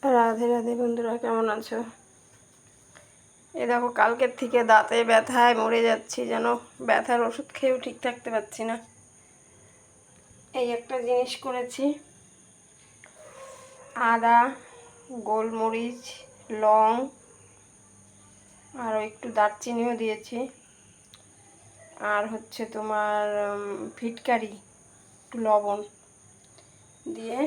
রাধে রাধে বন্ধুরা, কেমন আছো? এ দেখো, কালকের থেকে দাঁতে ব্যথায় মরে যাচ্ছি, যেন ব্যথার ওষুধ খেয়েও ঠিক থাকতে পারছি না। এই একটা জিনিস করেছি, আদা, গোলমরিচ, লং আর একটু দারচিনিও দিয়েছি, আর হচ্ছে তোমার ফিটকারি, একটু লবণ দিয়ে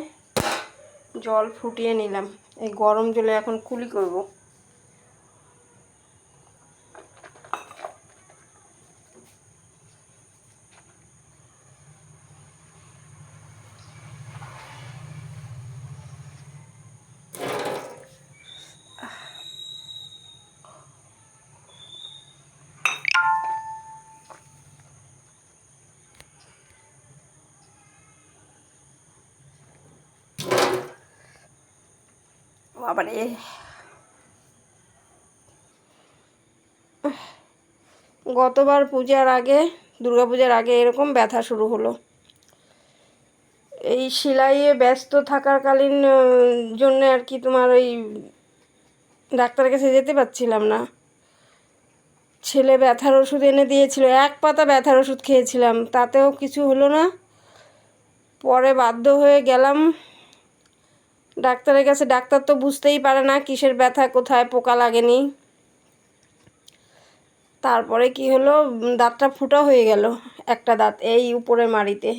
জল ফুটিয়ে নিলাম। এই গরম জলে এখন কুলি করব। বাবারে, গতবার পূজার আগে, দুর্গাপূজার আগে এরকম ব্যথা শুরু হলো। এই সেলাইয়ে ব্যস্ত থাকাকালীন জন্য আর কি, তোমার ওই ডাক্তারের কাছে যেতে পারছিলাম না। ছেলে ব্যথার ওষুধ এনে দিয়েছিল, এক পাতা ব্যথার ওষুধ খেয়েছিলাম, তাতেও কিছু হলো না। পরে বাধ্য হয়ে গেলাম ডাক্তারের কাছে। ডাক্তার তো বুঝতেই পারে না কিসের ব্যথা, কোথায় পোকা লাগেনি। তারপরে কি হলো, দাঁতটা ফুটা হয়ে গেল, একটা দাঁত এই উপরের মাড়িতে।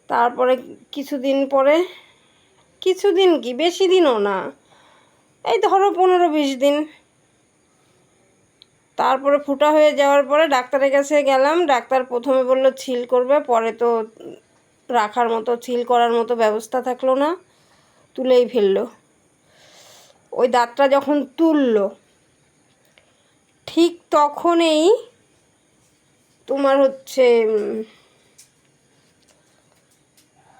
তারপরে কিছুদিন কি, বেশি দিনও না, এই ধরো 15-20 দিন। তারপরে ফুটা হয়ে যাওয়ার পরে ডাক্তারের কাছে গেলাম। ডাক্তার প্রথমে বলল ছিল করবে, পরে তো রাখার মতো, ছিল করার মতো ব্যবস্থা থাকলো না, তুলেই ফেললো। ওই দাঁতটা যখন তুললো, ঠিক তখনই তোমার হচ্ছে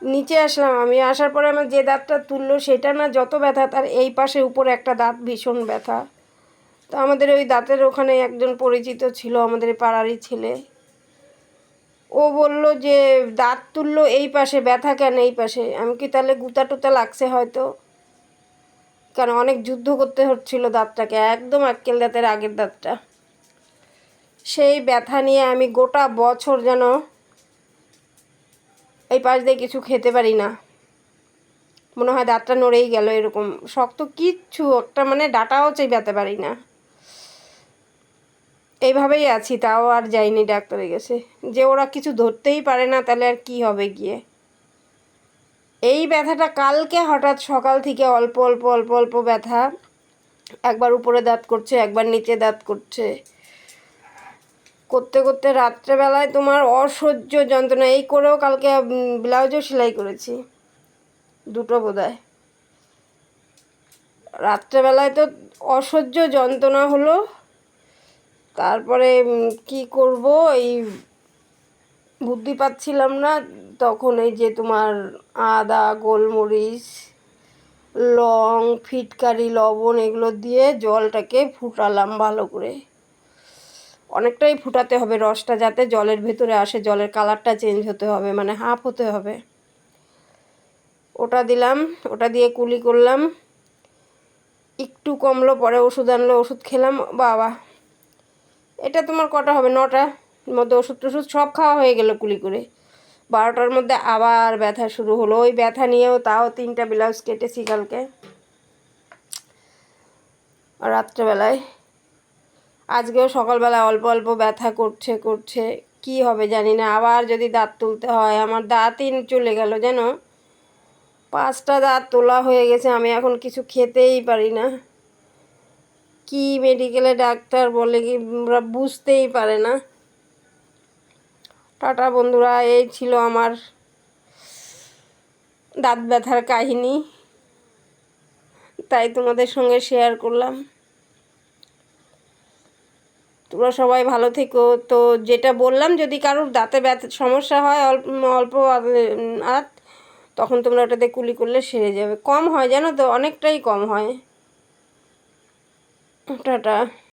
নিচে আসলাম আমি। আসার পরে আমার যে দাঁতটা তুললো সেটা না যত ব্যথা, তার এই পাশে উপরে একটা দাঁত ভীষণ ব্যথা। তো আমাদের ওই দাঁতের ওখানে একজন পরিচিত ছিল, আমাদের পাড়ারই ছেলে। ও বলল যে দাঁত তুললো এই পাশে, ব্যথা কেন এই পাশে? আমি কি তাহলে গুতা টুতা লাগছে হয়তো, কারণ অনেক যুদ্ধ করতে হচ্ছিল দাঁতটাকে, একদম আক্কেল দাঁতের আগের দাঁতটা। সেই ব্যথা নিয়ে আমি গোটা বছর যেন এই পাশ দিয়ে কিছু খেতে পারি না, মনে হয় দাঁতটা নড়েই গেল, এরকম শক্ত কিচ্ছু একটা, মানে ডাটাও চিবাতে পারি না। এইভাবেই আছি, তাও আর যাইনি ডাক্তারের কাছে। যে ওরা কিছু ধরতেই পারে না, তাহলে আর কি হবে গিয়ে। এই ব্যথাটা কালকে হঠাৎ সকাল থেকে অল্প অল্প অল্প অল্প ব্যথা, একবার উপরে দাঁত করছে, একবার নিচে দাঁত করছে, করতে করতে রাত্রেবেলায় তোমার অসহ্য যন্ত্রণা। এই করেও কালকে ব্লাউজও সেলাই করেছি, দুটো বোধহয়। রাত্রেবেলায় তো অসহ্য যন্ত্রণা হলো। তারপরে কি করব, এই বুদ্ধি পাচ্ছিলাম না। তখন এই যে তোমার আদা, গোলমরিচ, লং, ফিটকারি, লবণ এগুলো দিয়ে জলটাকে ফুটালাম ভালো করে। অনেকটাই ফুটাতে হবে, রসটা যাতে জলের ভেতরে আসে, জলের কালারটা চেঞ্জ হতে হবে, মানে হাফ হতে হবে। ওটা দিলাম, ওটা দিয়ে কুলি করলাম। একটু কমলো, পরে ওষুধ আনলো, ওষুধ খেলাম। বাবা, এটা তোমার কটা হবে, 9টার মধ্যে ওষুধ টষুধ সব খাওয়া হয়ে গেল কুলি করে। 12টার মধ্যে আবার ব্যথা শুরু হলো। ওই ব্যথা নিয়েও তাও 3টা ব্লাউজ কেটেছি কালকে রাত্রেবেলায়। আজকেও সকালবেলা অল্প অল্প ব্যথা করছে। কি হবে জানি না, আবার যদি দাঁত তুলতে হয়। আমার দাঁতই চলে গেল যেন, 5টা দাঁত তোলা হয়ে গেছে, আমি এখন কিছু খেতেই পারি না। কি মেডিকেলে ডাক্তার বলে কি ওরা বুঝতেই পারে না। টাটা বন্ধুরা, এই ছিল আমার দাঁত ব্যথার কাহিনী, তাই তোমাদের সঙ্গে শেয়ার করলাম। তোমরা সবাই ভালো থেকো। তো যেটা বললাম, যদি কারোর দাঁতে ব্যথা সমস্যা হয়, অল্প অল্প আধ, তখন তোমরা ওটাতে কুলি করলে সেরে যাবে। কম হয় জানো তো, অনেকটাই কম হয়। টাটা।